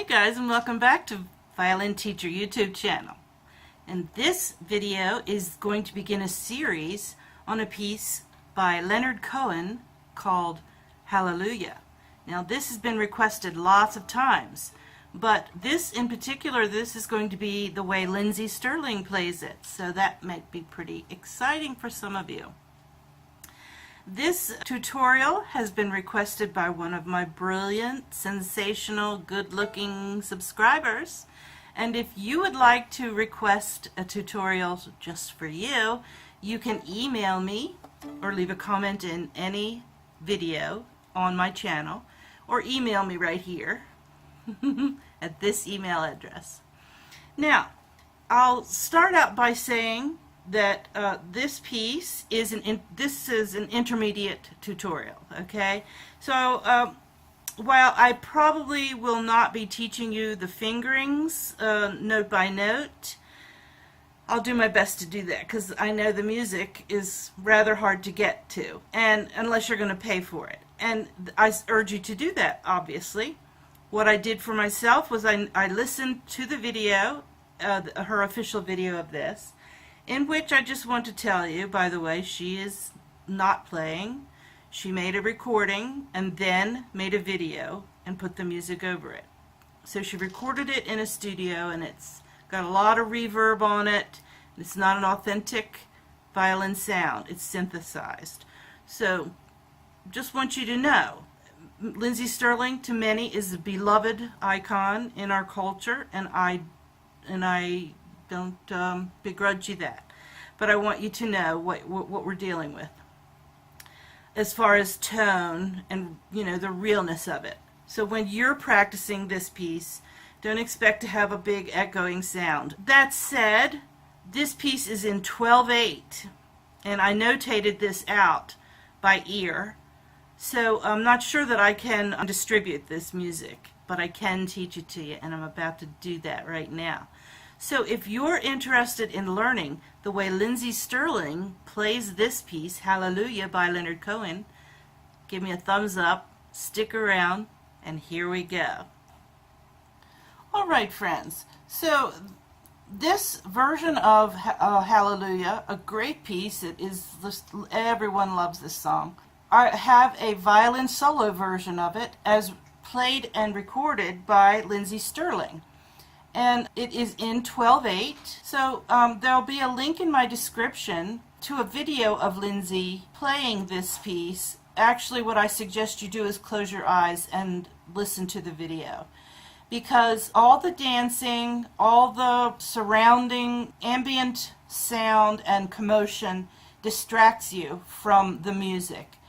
Hey guys, and welcome back to Violin Teacher YouTube channel. And this video is going to begin a series on a piece by Leonard Cohen called Hallelujah. Now this has been requested lots of times, but this in particular, this is going to be the way Lindsey Stirling plays it, so that might be pretty exciting for some of you. This tutorial has been requested by one of my brilliant, sensational, good-looking subscribers. And if you would like to request a tutorial just for you, you can email me or leave a comment in any video on my channel, or email me right here at this email address. Now, I'll start out by saying that this piece is an intermediate tutorial. Okay, so while I probably will not be teaching you the fingerings note by note, I'll do my best to do that because I know the music is rather hard to get to, and unless you're going to pay for it, and I urge you to do that. Obviously, what I did for myself was I listened to the video, her official video of this, in which I just want to tell you, by the way, she is not playing. She made a recording and then made a video and put the music over it. So she recorded it in a studio, and it's got a lot of reverb on it. It's not an authentic violin sound. It's synthesized. So just want you to know, Lindsey Stirling to many is a beloved icon in our culture, and I don't begrudge you that, but I want you to know what we're dealing with as far as tone and, you know, the realness of it. So when you're practicing this piece, don't expect to have a big echoing sound. That said, this piece is in 12/8, and I notated this out by ear, so I'm not sure that I can distribute this music, but I can teach it to you, and I'm about to do that right now. So if you're interested in learning the way Lindsey Stirling plays this piece, Hallelujah by Leonard Cohen, give me a thumbs up, stick around, and here we go. Alright friends, so this version of Hallelujah, a great piece, it is just, everyone loves this song. I have a violin solo version of it as played and recorded by Lindsey Stirling. And it is in 12/8. So there'll be a link in my description to a video of Lindsey playing this piece. Actually, what I suggest you do is close your eyes and listen to the video, because all the dancing, all the surrounding ambient sound and commotion distracts you from the music.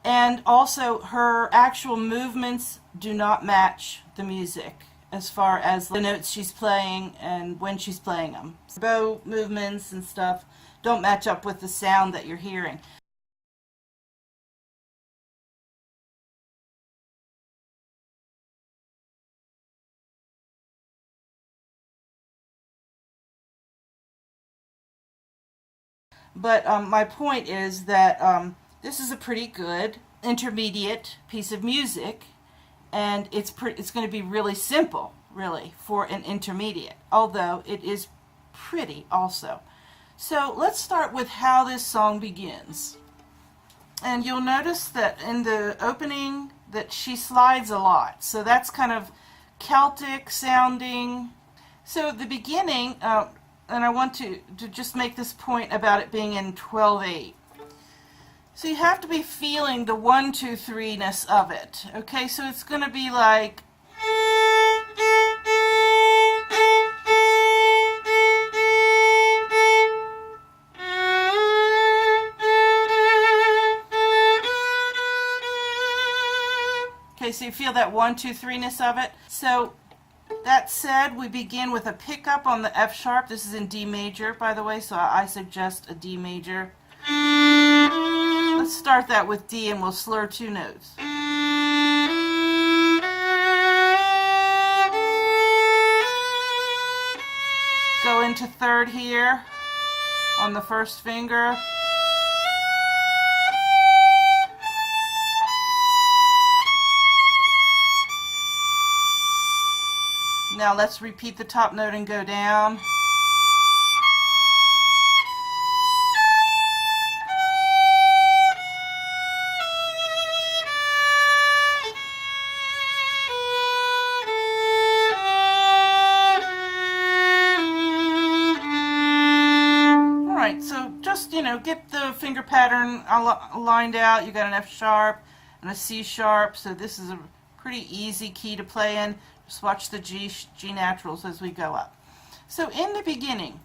And also, her actual movements do not match the music as far as the notes she's playing and when she's playing them. Bow movements and stuff don't match up with the sound that you're hearing. But my point is that this is a pretty good intermediate piece of music, and it's going to be really simple, really, for an intermediate, although it is pretty also. So let's start with how this song begins. And you'll notice that in the opening that she slides a lot, so that's kind of Celtic sounding. So the beginning, and I want to just make this point about it being in 12/8. So you have to be feeling the 1, 2, 3-ness of it. Okay, so it's going to be like, okay, so you feel that 1, 2, 3-ness of it. So that said, we begin with a pickup on the F sharp. This is in D major, by the way, so I suggest a D major. Let's start that with D, and we'll slur 2 notes. Go into third here on the first finger. now let's repeat the top note and go down. Alright, so just, get the finger pattern lined out. You got an F sharp and a C sharp, so this is a pretty easy key to play in. Just watch the G naturals as we go up. So in the beginning,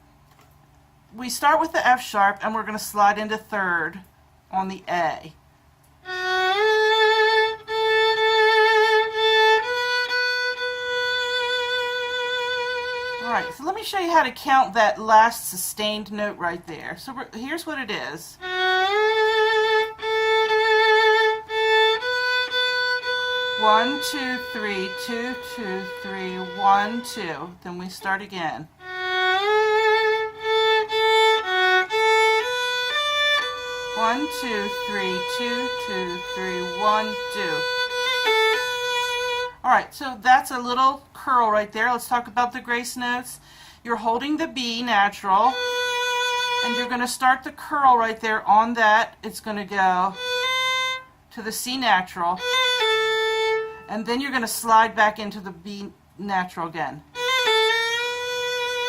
we start with the F sharp and we're going to slide into third on the A. Alright, so let me show you how to count that last sustained note right there. So here's what it is. 1, 2, 3, 2, 2, 3, 1, 2. Then we start again. 1, 2, 3, 2, 2, 3, 1, 2. Alright, so that's a little curl right there. Let's talk about the grace notes. You're holding the B natural, and you're going to start the curl right there on that. It's going to go to the C natural, and then you're going to slide back into the B natural again.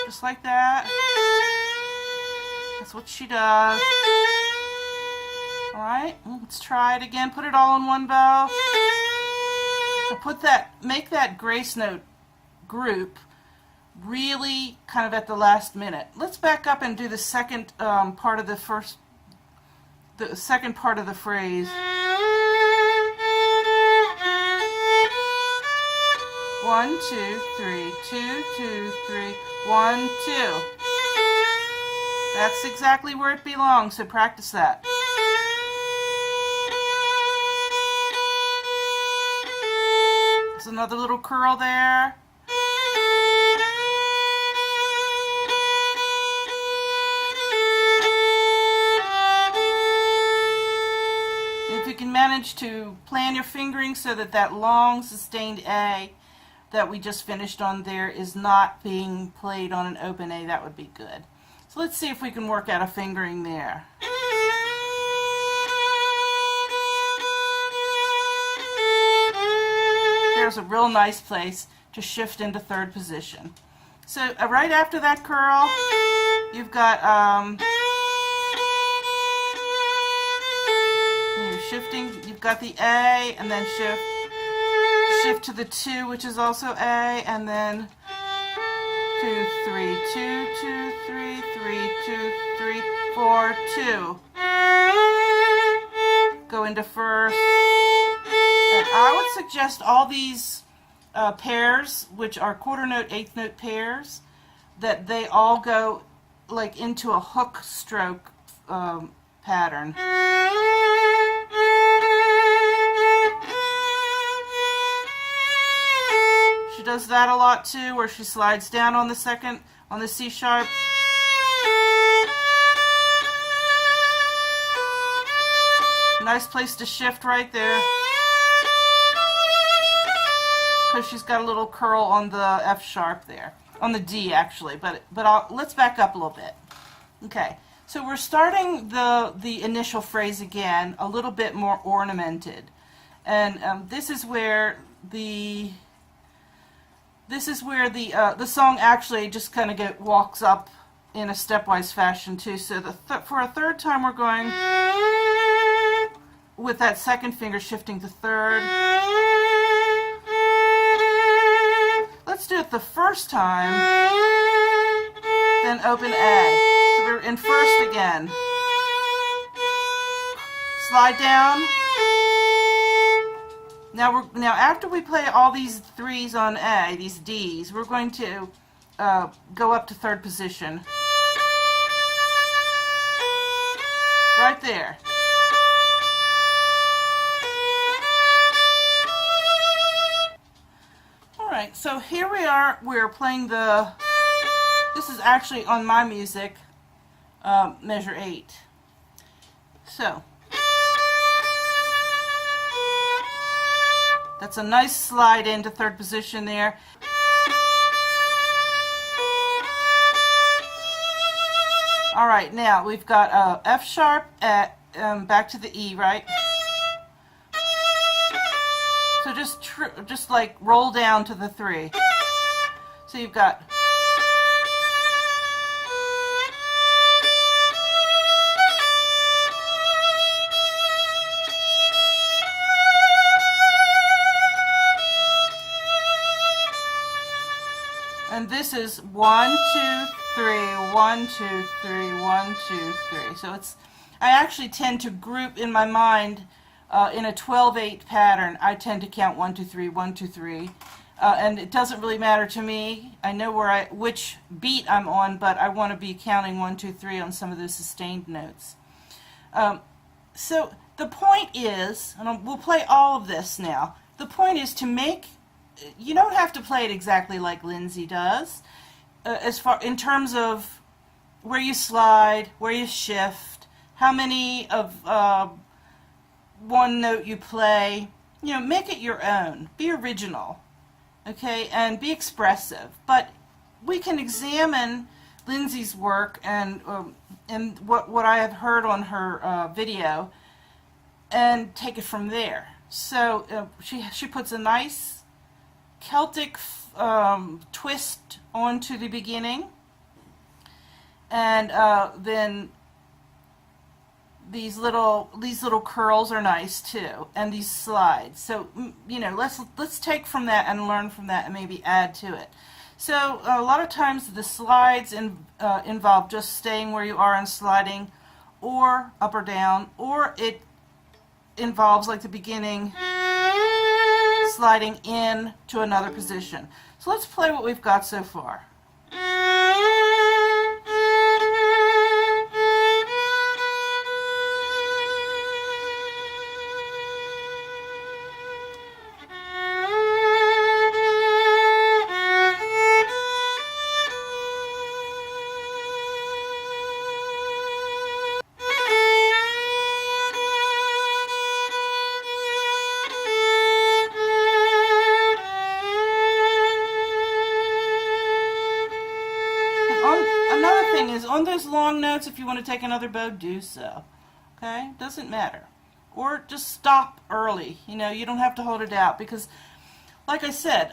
Just like that. That's what she does. Alright, let's try it again. Put it all in one bow. Make that grace note group really kind of at the last minute. Let's back up and do the second part of the second part of the phrase. 1, 2, 3, 2, 2, 3, 1, 2. That's exactly where it belongs, so practice that. There's another little curl there. And if you can manage to plan your fingering so that that long sustained A that we just finished on there is not being played on an open A, that would be good. So let's see if we can work out a fingering there. There's a real nice place to shift into third position. So right after that curl, you've got you're shifting. You've got the A, and then shift to the 2, which is also A, and then 2, 3, 2, 2, 3, 3, 2, 3, 4, 2. Go into first. And I would suggest all these pairs, which are quarter note, eighth note pairs, that they all go like into a hook stroke pattern. She does that a lot too, where she slides down on the C sharp. Nice place to shift right there, because she's got a little curl on the F sharp there, on the D actually, but let's back up a little bit. Okay, so we're starting the initial phrase again a little bit more ornamented, and this is where the song actually just kind of walks up in a stepwise fashion too. So for a third time we're going with that second finger shifting to third. Let's do it the first time, then open A. So we're in first again. Slide down. Now after we play all these 3s on A, these Ds, we're going to go up to third position. Right there. Alright, so here we are, we're playing this is actually on my music, measure 8. So, that's a nice slide into third position there. All right, now we've got F sharp at back to the E, right? So just like roll down to the 3. So you've got and this is 1, 2, 3, 1, 2, 3, 1, 2, 3. So it's, I actually tend to group in my mind in a 12/8 pattern. I tend to count 1, 2, 3, 1, 2, 3, and it doesn't really matter to me. I know which beat I'm on, but I want to be counting 1, 2, 3 on some of those sustained notes. So the point is, and we'll play all of this now. The point is to make. You don't have to play it exactly like Lindsey does, as far in terms of where you slide, where you shift, how many of one note you play. You know, make it your own. Be original, okay, and be expressive. But we can examine Lindsey's work and what I have heard on her video, and take it from there. So she puts a nice Celtic twist onto the beginning, and then these little curls are nice too, and these slides. So you know, let's take from that and learn from that, and maybe add to it. So a lot of times the slides involve just staying where you are and sliding, or up or down, or it involves, like the beginning, sliding in to another position. So let's play what we've got so far. On those long notes, if you want to take another bow, do so. Okay? Doesn't matter. Or just stop early. You know, you don't have to hold it out, because, like I said,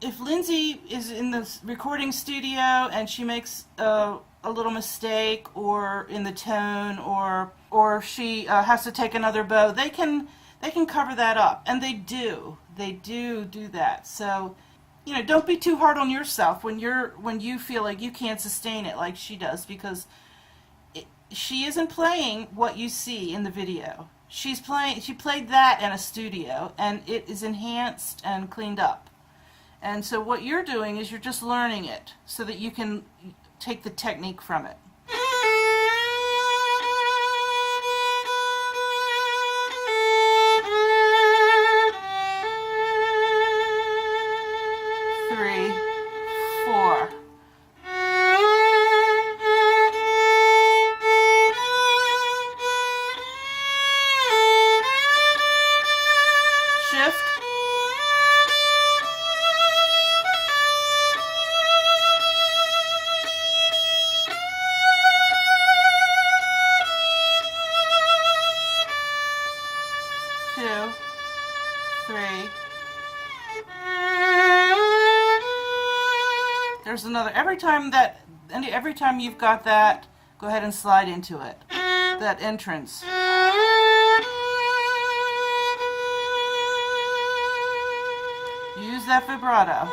if Lindsey is in the recording studio and she makes a little mistake, or in the tone, or she has to take another bow, they can cover that up, and they do that. So, you know, don't be too hard on yourself when you feel like you can't sustain it like she does, because she isn't playing what you see in the video. She played that in a studio, and it is enhanced and cleaned up. And so what you're doing is you're just learning it so that you can take the technique from it. There's another. Every time you've got that, go ahead and slide into it. That entrance. Use that vibrato.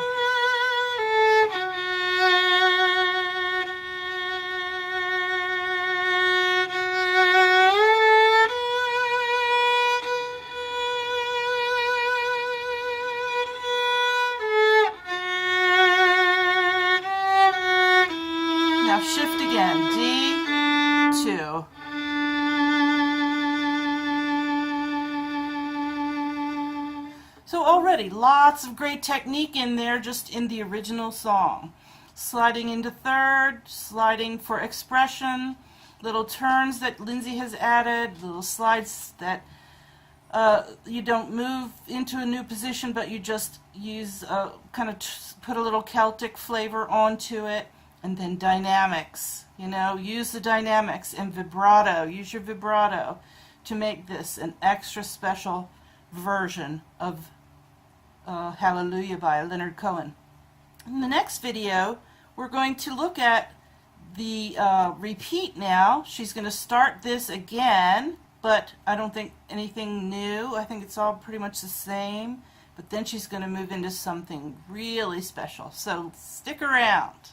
Now shift again, D2. So already lots of great technique in there just in the original song. Sliding into third, sliding for expression, little turns that Lindsey has added, little slides that you don't move into a new position, but you just use kind of put a little Celtic flavor onto it. And then dynamics, you know, use the dynamics, and vibrato, use your vibrato to make this an extra special version of Hallelujah by Leonard Cohen. In the next video, we're going to look at the repeat now. She's going to start this again, but I don't think anything new. I think it's all pretty much the same, but then she's going to move into something really special. So stick around.